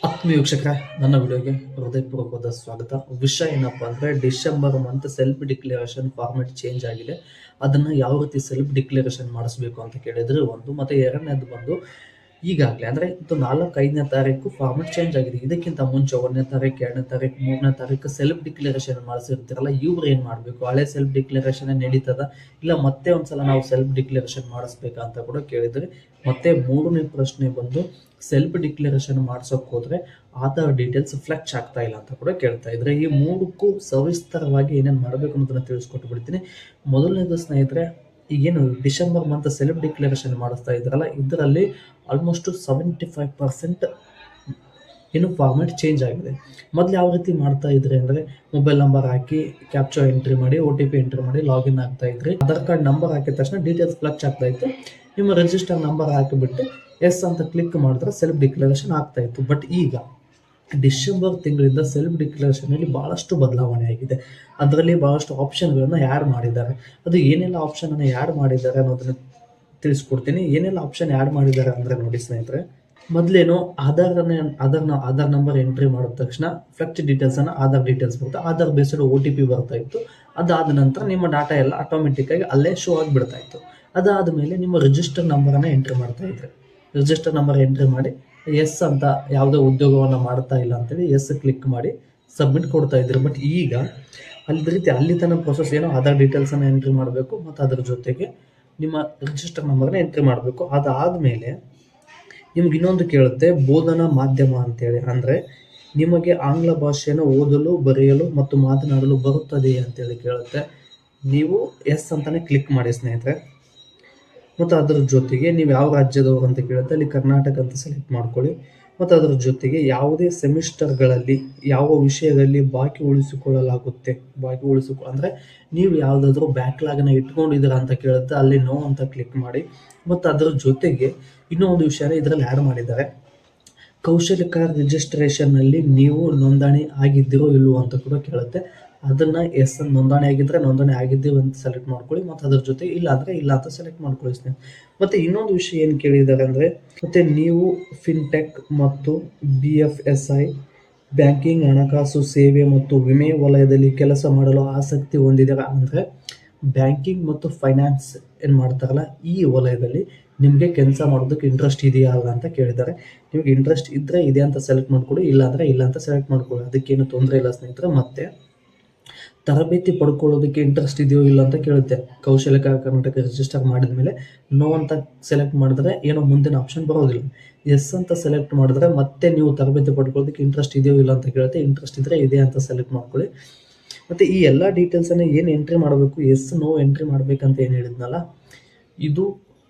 ಆತ್ಮೀಯ ವೀಕ್ಷಕರೇ, ನನ್ನ ವಿಡಿಯೋಗೆ ಹೃದಯಪೂರ್ವಕವಾದ ಸ್ವಾಗತ. ವಿಷಯ ಏನಪ್ಪಾ ಅಂದ್ರೆ, December month self declaration format change ಆಗಿದೆ. ಅದನ್ನ ಯಾವ ರೀತಿ ಸೆಲ್ಫ್ ಡಿಕ್ಲರೇಷನ್ ಮಾಡಿಸ್ಬೇಕು ಅಂತ ಕೇಳಿದ್ರೆ ಒಂದು, ಮತ್ತೆ ಎರಡನೇದು ಬಂದು ಈಗಾಗಲೇ ಅಂದ್ರೆ ಇದು 4-5ನೇ ತಾರೀಕು ಫಾರ್ಮೆಟ್ ಚೇಂಜ್ ಆಗಿದೆ. ಇದಕ್ಕಿಂತ ಮುಂಚೆ 1ನೇ ತಾರೀಕು, 2ನೇ ತಾರೀಕು, 3ನೇ ತಾರೀಕು ಸೆಲ್ಫ್ ಡಿಕ್ಲರೇಷನ್ ಮಾಡಿಸಿರ್ತೀರಲ್ಲ, ಇವ್ರು ಏನ್ ಮಾಡ್ಬೇಕು? ಹಳೆ ಸೆಲ್ಫ್ ಡಿಕ್ಲರೇಷನ್ ನಡೀತದ, ಇಲ್ಲ ಮತ್ತೆ ಒಂದ್ಸಲ ನಾವು ಸೆಲ್ಫ್ ಡಿಕ್ಲರೇಷನ್ ಮಾಡಿಸ್ಬೇಕಾ ಅಂತ ಕೂಡ ಕೇಳಿದ್ರೆ. ಮತ್ತೆ ಮೂರನೇ ಪ್ರಶ್ನೆ ಬಂದು, ಸೆಲ್ಫ್ ಡಿಕ್ಲರೇಷನ್ ಮಾಡ್ಸೋಕ್ ಹೋದ್ರೆ ಆಧಾರ್ ಡೀಟೇಲ್ಸ್ ಫ್ಲೆಕ್ಚ್ ಆಗ್ತಾ ಇಲ್ಲ ಅಂತ ಕೂಡ ಕೇಳ್ತಾ ಇದ್ರೆ. ಈ ಮೂರಕ್ಕೂ ಸವಿಸ್ತರವಾಗಿ ಏನೇನು ಮಾಡಬೇಕು ಅನ್ನೋದನ್ನ ತಿಳಿಸ್ಕೊಟ್ಟು ಬಿಡ್ತೀನಿ. ಮೊದಲನೇದು ಸ್ನೇಹಿತರೆ, ಈಗೇನು ಡಿಸೆಂಬರ್ ಮಂತ್ ಸೆಲ್ಫ್ ಡಿಕ್ಲರೇಷನ್ ಮಾಡಿಸ್ತಾ ಇದ್ರಲ್ಲ, ಇದರಲ್ಲಿ ಆಲ್ಮೋಸ್ಟ್ 75% ಏನು ಫಾರ್ಮೆಟ್ ಚೇಂಜ್ ಆಗಿದೆ. ಮೊದಲು ಯಾವ ರೀತಿ ಮಾಡ್ತಾ ಇದ್ರಿ ಅಂದ್ರೆ, ಮೊಬೈಲ್ ನಂಬರ್ ಹಾಕಿ ಕ್ಯಾಪ್ಚರ್ ಎಂಟ್ರಿ ಮಾಡಿ OTP ಎಂಟ್ರಿ ಮಾಡಿ ಲಾಗಿನ್ ಆಗ್ತಾ ಇದ್ರಿ. ಆಧಾರ್ ಕಾರ್ಡ್ ನಂಬರ್ ಹಾಕಿದ ತಕ್ಷಣ ಡೀಟೇಲ್ಸ್ ಫ್ಲಕ್ಚ್ ಆಗ್ತಾ ಇತ್ತು. ನಿಮ್ಮ ರಿಜಿಸ್ಟರ್ ನಂಬರ್ ಹಾಕಿಬಿಟ್ಟು ಎಸ್ ಅಂತ ಕ್ಲಿಕ್ ಮಾಡಿದ್ರೆ ಸೆಲ್ಫ್ ಡಿಕ್ಲರೇಷನ್ ಆಗ್ತಾ ಇತ್ತು. ಬಟ್ ಈಗ ಡಿಸೆಂಬರ್ ತಿಂಗಳಿಂದ ಸೆಲ್ಫ್ ಡಿಕ್ಲರೇಷನ್ ಅಲ್ಲಿ ಬಹಳಷ್ಟು ಬದಲಾವಣೆ ಆಗಿದೆ. ಅದರಲ್ಲಿ ಬಹಳಷ್ಟು ಆಪ್ಷನ್ಗಳನ್ನ ಆ್ಯಡ್ ಮಾಡಿದ್ದಾರೆ. ಅದು ಏನೆಲ್ಲ ಆಪ್ಷನ್ ಅನ್ನು ಆ್ಯಡ್ ಮಾಡಿದ್ದಾರೆ ಅನ್ನೋದನ್ನ ತಿಳಿಸ್ಕೊಡ್ತೀನಿ. ಏನೆಲ್ಲ ಆಪ್ಷನ್ ಆ್ಯಡ್ ಮಾಡಿದ್ದಾರೆ ಅಂದ್ರೆ, ನೋಡಿ ಸ್ನೇಹಿತರೆ, ಮೊದಲೇನು ಆಧಾರ್ ನಂಬರ್ ಎಂಟ್ರಿ ಮಾಡಿದ ತಕ್ಷಣ ಫ್ಲೆಕ್ಚ್ ಡೀಟೇಲ್ಸ್ ಅನ್ನ ಆಧಾರ್ ಡೀಟೇಲ್ಸ್ ಬರುತ್ತೆ. ಆಧಾರ್ ಬೇಸ್ಡ್ OTP ಬರ್ತಾ ಇತ್ತು. ಅದಾದ ನಂತರ ನಿಮ್ಮ ಡಾಟಾ ಎಲ್ಲ ಆಟೋಮೆಟಿಕ್ ಆಗಿ ಅಲ್ಲೇ ಶೋ ಆಗಿಬಿಡ್ತಾ ಇತ್ತು. ಅದಾದ ಮೇಲೆ ನಿಮ್ಮ ರಿಜಿಸ್ಟರ್ ನಂಬರ್ ಅನ್ನ ಎಂಟ್ರಿ ಮಾಡ್ತಾ ಇದ್ರೆ, ರಿಜಿಸ್ಟರ್ ನಂಬರ್ ಎಂಟ್ರಿ ಮಾಡಿ ಎಸ್ ಅಂತ, ಯಾವುದೇ ಉದ್ಯೋಗವನ್ನು ಮಾಡ್ತಾ ಇಲ್ಲ ಅಂತೇಳಿ ಎಸ್ ಕ್ಲಿಕ್ ಮಾಡಿ ಸಬ್ಮಿಟ್ ಕೊಡ್ತಾ ಇದ್ರು. ಬಟ್ ಈಗ ಅಲ್ಲಿ ತನ್ನ ಪ್ರೊಸೆಸ್ ಏನೋ, ಆಧಾರ್ ಡೀಟೇಲ್ಸನ್ನು ಎಂಟ್ರಿ ಮಾಡಬೇಕು ಮತ್ತು ಅದರ ಜೊತೆಗೆ ನಿಮ್ಮ ರಿಜಿಸ್ಟರ್ ನಂಬರ್ನ ಎಂಟ್ರಿ ಮಾಡಬೇಕು. ಅದಾದಮೇಲೆ ನಿಮ್ಗೆ ಇನ್ನೊಂದು ಕೇಳುತ್ತೆ, ಬೋಧನಾ ಮಾಧ್ಯಮ ಅಂತೇಳಿ. ಅಂದರೆ ನಿಮಗೆ ಆಂಗ್ಲ ಭಾಷೆಯನ್ನು ಓದಲು, ಬರೆಯಲು ಮತ್ತು ಮಾತನಾಡಲು ಬರುತ್ತದೆ ಅಂತೇಳಿ ಕೇಳುತ್ತೆ. ನೀವು ಎಸ್ ಅಂತಾನೆ ಕ್ಲಿಕ್ ಮಾಡಿ ಸ್ನೇಹಿತರೆ. ಮತ್ತು ಅದರ ಜೊತೆಗೆ ನೀವು ಯಾವ ರಾಜ್ಯದವರು ಅಂತ ಕೇಳುತ್ತೆ, ಅಲ್ಲಿ ಕರ್ನಾಟಕ ಅಂತ ಸೆಲೆಕ್ಟ್ ಮಾಡ್ಕೊಳ್ಳಿ. ಮತ್ತು ಅದರ ಜೊತೆಗೆ ಯಾವುದೇ ಸೆಮಿಸ್ಟರ್ಗಳಲ್ಲಿ ಯಾವ ವಿಷಯದಲ್ಲಿ ಬಾಕಿ ಉಳಿಸಿಕೊಳ್ಳಲಾಗುತ್ತೆ, ಅಂದರೆ ನೀವು ಯಾವುದಾದ್ರೂ ಬ್ಯಾಕ್ಲಾಗ್ನ ಇಟ್ಕೊಂಡಿದ್ದೀರಾ ಅಂತ ಕೇಳುತ್ತೆ, ಅಲ್ಲಿ ನೋ ಅಂತ ಕ್ಲಿಕ್ ಮಾಡಿ. ಮತ್ತು ಅದರ ಜೊತೆಗೆ ಇನ್ನೂ ಒಂದು ವಿಷಯನ ಇದರಲ್ಲಿ ಆ್ಯಡ್ ಮಾಡಿದ್ದಾರೆ, ಕೌಶಲ್ಯಕಾರ ರಿಜಿಸ್ಟ್ರೇಷನ್ನಲ್ಲಿ ನೀವು ನೋಂದಣಿ ಆಗಿದ್ದೀರೋ ಇಲ್ವೋ ಅಂತ ಕೂಡ ಕೇಳುತ್ತೆ. ಅದನ್ನ ಎಸ್ ನೋಂದಣಿ ಆಗಿದ್ರೆ ನೋಂದಣಿ ಆಗಿದ್ದೀವಿ ಅಂತ ಸೆಲೆಕ್ಟ್ ಮಾಡ್ಕೊಳ್ಳಿ. ಮತ್ತು ಅದ್ರ ಜೊತೆ ಇಲ್ಲ ಅಂದ್ರೆ ಇಲ್ಲ ಅಂತ ಸೆಲೆಕ್ಟ್ ಮಾಡ್ಕೊಳ್ಳಿ ಸ್ನೇಹಿತರೆ. ಮತ್ತೆ ಇನ್ನೊಂದು ವಿಷಯ ಏನು ಕೇಳಿದ್ದಾರೆ ಅಂದ್ರೆ, ಮತ್ತೆ ನೀವು ಫಿನ್ಟೆಕ್ ಮತ್ತು BFSI ಬ್ಯಾಂಕಿಂಗ್, ಹಣಕಾಸು ಸೇವೆ ಮತ್ತು ವಿಮೆ ವಲಯದಲ್ಲಿ ಕೆಲಸ ಮಾಡಲು ಆಸಕ್ತಿ ಹೊಂದಿದ್ದೀರಾ ಅಂದ್ರೆ, ಬ್ಯಾಂಕಿಂಗ್ ಮತ್ತು ಫೈನಾನ್ಸ್ ಏನು ಮಾಡ್ತಾರಲ್ಲ, ಈ ವಲಯದಲ್ಲಿ ನಿಮಗೆ ಕೆಲಸ ಮಾಡೋದಕ್ಕೆ ಇಂಟ್ರೆಸ್ಟ್ ಇದೆಯಾ ಅಲ್ಲ ಅಂತ ಕೇಳಿದ್ದಾರೆ. ನಿಮಗೆ ಇಂಟ್ರೆಸ್ಟ್ ಇದ್ದರೆ ಇದೆ ಅಂತ ಸೆಲೆಕ್ಟ್ ಮಾಡ್ಕೊಳ್ಳಿ, ಇಲ್ಲ ಅಂದರೆ ಇಲ್ಲ ಅಂತ ಸೆಲೆಕ್ಟ್ ಮಾಡ್ಕೊಳ್ಳಿ, ಅದಕ್ಕೇನು ತೊಂದರೆ ಇಲ್ಲ ಸ್ನೇಹಿತರೆ. ಮತ್ತೆ ತರಬೇತಿ ಪಡ್ಕೊಳ್ಳೋದಕ್ಕೆ ಇಂಟ್ರೆಸ್ಟ್ ಇದೆಯೋ ಇಲ್ಲ ಅಂತ ಕೇಳುತ್ತೆ. ಕೌಶಲ್ಯಕಾರ ಕರ್ನಾಟಕ ರಿಜಿಸ್ಟರ್ ಮಾಡಿದ ಮೇಲೆ ನೋ ಅಂತ ಸೆಲೆಕ್ಟ್ ಮಾಡಿದ್ರೆ ಏನೋ ಮುಂದಿನ ಆಪ್ಷನ್ ಬರೋದಿಲ್ಲ. ಎಸ್ ಅಂತ ಸೆಲೆಕ್ಟ್ ಮಾಡಿದ್ರೆ ಮತ್ತೆ ನೀವು ತರಬೇತಿ ಪಡ್ಕೊಳ್ಳೋದಕ್ಕೆ ಇಂಟ್ರೆಸ್ಟ್ ಇದೆಯೋ ಇಲ್ಲ ಅಂತ ಕೇಳುತ್ತೆ. ಇಂಟ್ರೆಸ್ಟ್ ಇದ್ದರೆ ಇದೆ ಅಂತ ಸೆಲೆಕ್ಟ್ ಮಾಡ್ಕೊಳ್ಳಿ. ಮತ್ತು ಈ ಎಲ್ಲ ಡೀಟೇಲ್ಸನ್ನು ಏನು ಎಂಟ್ರಿ ಮಾಡಬೇಕು, ಎಸ್ ನೋ ಎಂಟ್ರಿ ಮಾಡಬೇಕಂತ ಏನು ಹೇಳಿದ್ನಲ್ಲ, ಇದು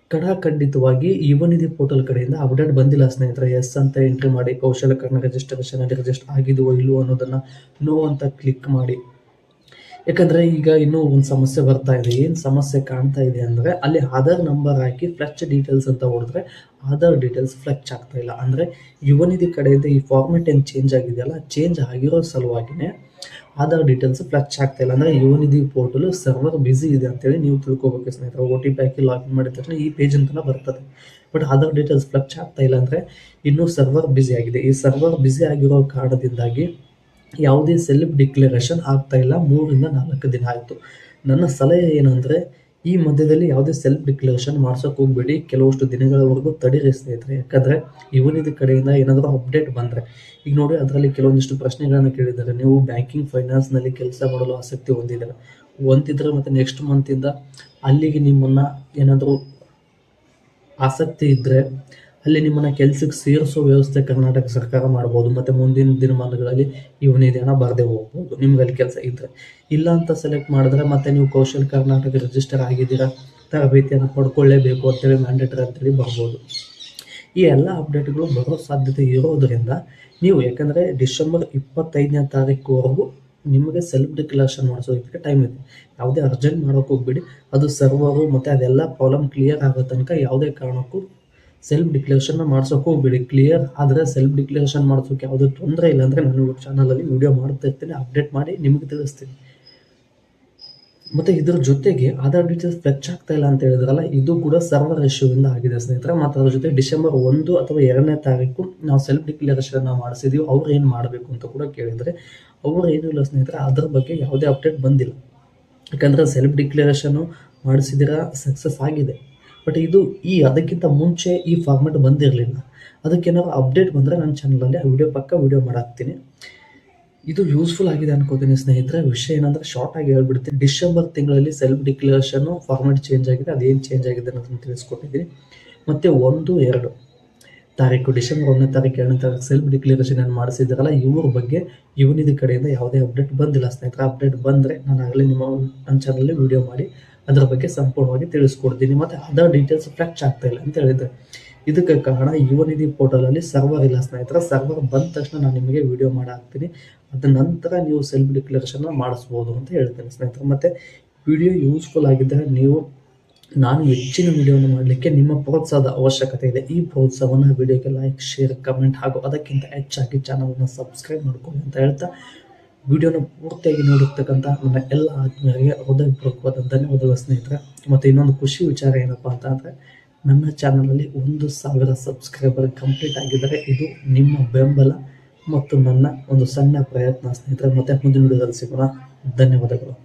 ಖಂಡಿತವಾಗಿ ಯುವನಿಧಿ ಪೋರ್ಟಲ್ ಕಡೆಯಿಂದ ಅಪ್ಡೇಟ್ ಬಂದಿಲ್ಲ ಸ್ನೇಹಿತರೆ. ಎಸ್ ಅಂತ ಎಂಟ್ರಿ ಮಾಡಿ ಕೌಶಲ್ಯಕರಣ ರಿಜಿಸ್ಟರ್ ಆಗಿದೆಯೋ ಇಲ್ವೋ ಅನ್ನೋದನ್ನು ನೋ ಅಂತ ಕ್ಲಿಕ್ ಮಾಡಿ. ಯಾಕಂದರೆ ಈಗ ಇನ್ನೂ ಒಂದು ಸಮಸ್ಯೆ ಬರ್ತಾ ಇದೆ. ಏನು ಸಮಸ್ಯೆ ಕಾಣ್ತಾ ಇದೆ ಅಂದರೆ, ಅಲ್ಲಿ ಆಧಾರ್ ನಂಬರ್ ಹಾಕಿ ಫ್ಲೆಕ್ಚ್ ಡೀಟೇಲ್ಸ್ ಅಂತ ಹೊಡೆದ್ರೆ ಆಧಾರ್ ಡೀಟೇಲ್ಸ್ ಫ್ಲೆಕ್ಚ್ ಆಗ್ತಾ ಇಲ್ಲ. ಅಂದರೆ ಯುವನಿಧಿ ಕಡೆಯಿಂದ ಈ ಫಾರ್ಮೆಟ್ ಏನು ಚೇಂಜ್ ಆಗಿದೆಯಲ್ಲ, ಚೇಂಜ್ ಆಗಿರೋ ಸಲುವಾಗಿನೇ ಆಧಾರ್ ಡೀಟೇಲ್ಸ್ ಫ್ಲೆಕ್ಚ್ ಆಗ್ತಾ ಇಲ್ಲ. ಅಂದರೆ ಯುವನಿಧಿ ಪೋರ್ಟಲ್ ಸರ್ವರ್ ಬಿಸಿ ಇದೆ ಅಂತೇಳಿ ನೀವು ತಿಳ್ಕೊಬೇಕು ಸ್ನೇಹಿತರೆ. OTP ಹಾಕಿ ಲಾಗಿನ್ ಮಾಡಿದ ತಕ್ಷಣ ಈ ಪೇಜ್ ಅಂತಲೇ ಬರ್ತದೆ. ಬಟ್ ಆಧಾರ್ ಡೀಟೇಲ್ಸ್ ಫ್ಲೆಕ್ಚ್ ಆಗ್ತಾ ಇಲ್ಲ ಅಂದರೆ ಇನ್ನೂ ಸರ್ವರ್ ಬಿಸಿ ಆಗಿದೆ. ಈ ಸರ್ವರ್ ಬಿಸಿ ಆಗಿರೋ ಕಾರಣದಿಂದಾಗಿ ಯಾವುದೇ ಸೆಲ್ಫ್ ಡಿಕ್ಲರೇಷನ್ ಆಗ್ತಾ ಇಲ್ಲ. 3-4 ದಿನ ಆಯಿತು. ನನ್ನ ಸಲಹೆ ಏನಂದರೆ, ಈ ಮಧ್ಯದಲ್ಲಿ ಯಾವುದೇ ಸೆಲ್ಫ್ ಡಿಕ್ಲರೇಷನ್ ಮಾಡ್ಸೋಕೆ ಹೋಗ್ಬೇಡಿ. ಕೆಲವಷ್ಟು ದಿನಗಳವರೆಗೂ ತಡೀರಿ ಸ್ನೇಹಿತರೆ. ಯಾಕಂದರೆ ಯುವನಿಧಿ ಕಡೆಯಿಂದ ಏನಾದರೂ ಅಪ್ಡೇಟ್ ಬಂದರೆ, ಈಗ ನೋಡಿ ಅದರಲ್ಲಿ ಕೆಲವೊಂದಿಷ್ಟು ಪ್ರಶ್ನೆಗಳನ್ನು ಕೇಳಿದ್ದಾರೆ. ನೀವು ಬ್ಯಾಂಕಿಂಗ್ ಫೈನಾನ್ಸ್ನಲ್ಲಿ ಕೆಲಸ ಮಾಡಲು ಆಸಕ್ತಿ ಹೊಂದಿದ್ರೆ ಮತ್ತು ನೆಕ್ಸ್ಟ್ ಮಂತಿಂದ ಅಲ್ಲಿಗೆ ನಿಮ್ಮನ್ನು ಏನಾದರೂ ಆಸಕ್ತಿ ಇದ್ದರೆ ಅಲ್ಲಿ ನಿಮ್ಮನ್ನು ಕೆಲಸಕ್ಕೆ ಸೇರಿಸೋ ವ್ಯವಸ್ಥೆ ಕರ್ನಾಟಕ ಸರ್ಕಾರ ಮಾಡ್ಬೋದು. ಮತ್ತು ಮುಂದಿನ ದಿನಮಾನಗಳಲ್ಲಿ ಯುವನಿಧಿಯನ್ನು ಬರದೇ ಹೋಗ್ಬೋದು ನಿಮ್ಗೆ ಅಲ್ಲಿ ಕೆಲಸ ಇದ್ದರೆ. ಇಲ್ಲ ಅಂತ ಸೆಲೆಕ್ಟ್ ಮಾಡಿದ್ರೆ ಮತ್ತೆ ನೀವು ಕೌಶಲ್ ಕರ್ನಾಟಕ ರಿಜಿಸ್ಟರ್ ಆಗಿದ್ದೀರಾ, ತರಬೇತಿಯನ್ನು ಪಡ್ಕೊಳ್ಳೇಬೇಕು ಅಂತೇಳಿ ಮ್ಯಾಂಡೇಟರಿ ಅಂತೇಳಿ ಬರ್ಬೋದು. ಈ ಎಲ್ಲ ಅಪ್ಡೇಟ್ಗಳು ಬರೋ ಸಾಧ್ಯತೆ ಇರೋದರಿಂದ ನೀವು, ಯಾಕಂದರೆ ಡಿಸೆಂಬರ್ 25ನೇ ತಾರೀಕುವರೆಗೂ ನಿಮಗೆ ಸೆಲ್ಫ್ ಡಿಕ್ಲರೇಷನ್ ಮಾಡಿಸೋದಕ್ಕೆ ಟೈಮ್ ಇದೆ. ಯಾವುದೇ ಅರ್ಜೆಂಟ್ ಮಾಡೋಕೆ ಹೋಗ್ಬೇಡಿ. ಅದು ಸರ್ವರು ಮತ್ತು ಅದೆಲ್ಲ ಪ್ರಾಬ್ಲಮ್ ಕ್ಲಿಯರ್ ಆಗೋ ತನಕ ಯಾವುದೇ ಕಾರಣಕ್ಕೂ ಸೆಲ್ಫ್ ಡಿಕ್ಲರೇಷನ್ನ ಮಾಡ್ಸೋಕೆ ಹೋಗ್ಬೇಡಿ. ಕ್ಲಿಯರ್ ಆದರೆ ಸೆಲ್ಫ್ ಡಿಕ್ಲರೇಷನ್ ಮಾಡಿಸೋಕೆ ಯಾವುದೇ ತೊಂದರೆ ಇಲ್ಲ ಅಂದರೆ ನಾನು ಚಾನಲಲ್ಲಿ ವಿಡಿಯೋ ಮಾಡ್ತಾ ಇರ್ತೀನಿ, ಅಪ್ಡೇಟ್ ಮಾಡಿ ನಿಮಗೆ ತಿಳಿಸ್ತೀನಿ. ಮತ್ತು ಇದ್ರ ಜೊತೆಗೆ ಆಧಾರ್ ಡೀಟೇಲ್ಸ್ ಫೆಚ್ ಆಗ್ತಾ ಇಲ್ಲ ಅಂತ ಹೇಳಿದ್ರಲ್ಲ, ಇದು ಕೂಡ ಸರ್ವರ್ ಇಶ್ಯೂವಿಂದ ಆಗಿದೆ ಸ್ನೇಹಿತರೆ. ಮತ್ತು ಅದ್ರ ಜೊತೆ ಡಿಸೆಂಬರ್ 1 ಅಥವಾ 2ನೇ ತಾರೀಕು ನಾವು ಸೆಲ್ಫ್ ಡಿಕ್ಲರೇಷನ್ ಮಾಡಿಸಿದೀವಿ, ಅವ್ರು ಏನು ಮಾಡಬೇಕು ಅಂತ ಕೂಡ ಕೇಳಿದರೆ ಅವ್ರು ಏನೂ ಇಲ್ಲ ಸ್ನೇಹಿತರೆ, ಅದ್ರ ಬಗ್ಗೆ ಯಾವುದೇ ಅಪ್ಡೇಟ್ ಬಂದಿಲ್ಲ. ಯಾಕಂದರೆ ಸೆಲ್ಫ್ ಡಿಕ್ಲರೇಷನ್ನು ಮಾಡಿಸಿದಿರ ಸಕ್ಸಸ್ ಆಗಿದೆ, ಬಟ್ ಇದು ಅದಕ್ಕಿಂತ ಮುಂಚೆ ಈ ಫಾರ್ಮೆಟ್ ಬಂದಿರಲಿಲ್ಲ. ಅದಕ್ಕೇನಾದ್ರು ಅಪ್ಡೇಟ್ ಬಂದರೆ ನನ್ನ ಚಾನಲಲ್ಲಿ ಆ ವಿಡಿಯೋ ಮಾಡಾಕ್ತೀನಿ. ಇದು ಯೂಸ್ಫುಲ್ ಆಗಿದೆ ಅನ್ಕೋತೀನಿ ಸ್ನೇಹಿತರೆ. ವಿಷಯ ಏನಂದರೆ ಶಾರ್ಟ್ ಆಗಿ ಹೇಳ್ಬಿಡ್ತೀನಿ. ಡಿಸೆಂಬರ್ ತಿಂಗಳಲ್ಲಿ ಸೆಲ್ಫ್ ಡಿಕ್ಲರೇಷನ್ನು ಫಾರ್ಮೆಟ್ ಚೇಂಜ್ ಆಗಿದೆ, ಅದೇನು ಚೇಂಜ್ ಆಗಿದೆ ಅನ್ನೋದನ್ನು ತಿಳಿಸ್ಕೊಟ್ಟಿದ್ದೀನಿ. ಮತ್ತು 1-2 ತಾರೀಕು, ಡಿಸೆಂಬರ್ 1ನೇ ತಾರೀಕು 2ನೇ ತಾರೀಕು ಸೆಲ್ಫ್ ಡಿಕ್ಲರೇಷನ್ ಏನು ಮಾಡಿಸಿದಾರಲ್ಲ, ಇವ್ರ ಬಗ್ಗೆ ಯುವನಿಧಿ ಕಡೆಯಿಂದ ಯಾವುದೇ ಅಪ್ಡೇಟ್ ಬಂದಿಲ್ಲ ಸ್ನೇಹಿತರೆ. ಅಪ್ಡೇಟ್ ಬಂದರೆ ನಾನು ಆಗಲೇ ನನ್ನ ಚಾನಲಲ್ಲಿ ವಿಡಿಯೋ ಮಾಡಿ ಅದರ ಬಗ್ಗೆ ಸಂಪೂರ್ಣವಾಗಿ ತಿಳಿಸ್ಕೊಡ್ತೀನಿ. ಮತ್ತು ಅದರ್ ಡೀಟೇಲ್ಸ್ ಫ್ಯಾಕ್ಚ್ ಆಗ್ತಾ ಇಲ್ಲ ಅಂತ ಹೇಳಿದರೆ ಇದಕ್ಕೆ ಕಾರಣ ಯುವನಿಧಿ ಪೋರ್ಟಲಲ್ಲಿ ಸರ್ವರ್ ಇಲ್ಲ ಸ್ನೇಹಿತರೆ. ಸರ್ವರ್ ಬಂದ ತಕ್ಷಣ ನಾನು ನಿಮಗೆ ವಿಡಿಯೋ ಮಾಡಿ ಹಾಕ್ತೀನಿ, ಅದ ನಂತರ ನೀವು ಸೆಲ್ಫ್ ಡಿಕ್ಲರೇಷನ್ನ ಮಾಡಿಸ್ಬೋದು ಅಂತ ಹೇಳ್ತೇನೆ ಸ್ನೇಹಿತರೆ. ಮತ್ತು ವಿಡಿಯೋ ಯೂಸ್ಫುಲ್ ಆಗಿದ್ದರೆ ನಾನು ಹೆಚ್ಚಿನ ವಿಡಿಯೋವನ್ನು ಮಾಡಲಿಕ್ಕೆ ನಿಮ್ಮ ಪ್ರೋತ್ಸಾಹದ ಅವಶ್ಯಕತೆ ಇದೆ. ಈ ಪ್ರೋತ್ಸಾಹವನ್ನು ವಿಡಿಯೋಗೆ ಲೈಕ್, ಶೇರ್, ಕಮೆಂಟ್ ಹಾಗೂ ಅದಕ್ಕಿಂತ ಹೆಚ್ಚಾಗಿ ಚಾನಲನ್ನು ಸಬ್ಸ್ಕ್ರೈಬ್ ಮಾಡ್ಕೊಳ್ಳಿ ಅಂತ ಹೇಳ್ತಾ, ವಿಡಿಯೋನ ಪೂರ್ತಿಯಾಗಿ ನೋಡಿರ್ತಕ್ಕಂಥ ನನ್ನ ಎಲ್ಲ ಆತ್ಮೀಯರಿಗೆ ಹೃದಯಪೂರ್ವಕವಾದ ಧನ್ಯವಾದಗಳು ಸ್ನೇಹಿತರೆ. ಮತ್ತು ಇನ್ನೊಂದು ಖುಷಿ ವಿಚಾರ ಏನಪ್ಪ ಅಂತ ಅಂದರೆ, ನನ್ನ ಚಾನಲಲ್ಲಿ 1000 ಸಬ್ಸ್ಕ್ರೈಬರ್ ಕಂಪ್ಲೀಟ್ ಆಗಿದ್ದರೆ ಇದು ನಿಮ್ಮ ಬೆಂಬಲ ಮತ್ತು ನನ್ನ ಒಂದು ಸಣ್ಣ ಪ್ರಯತ್ನ ಸ್ನೇಹಿತರೆ. ಮತ್ತು ಮುಂದಿನ ವಿಡಿಯೋದಲ್ಲಿ ಸಿಗೋಣ. ಧನ್ಯವಾದಗಳು.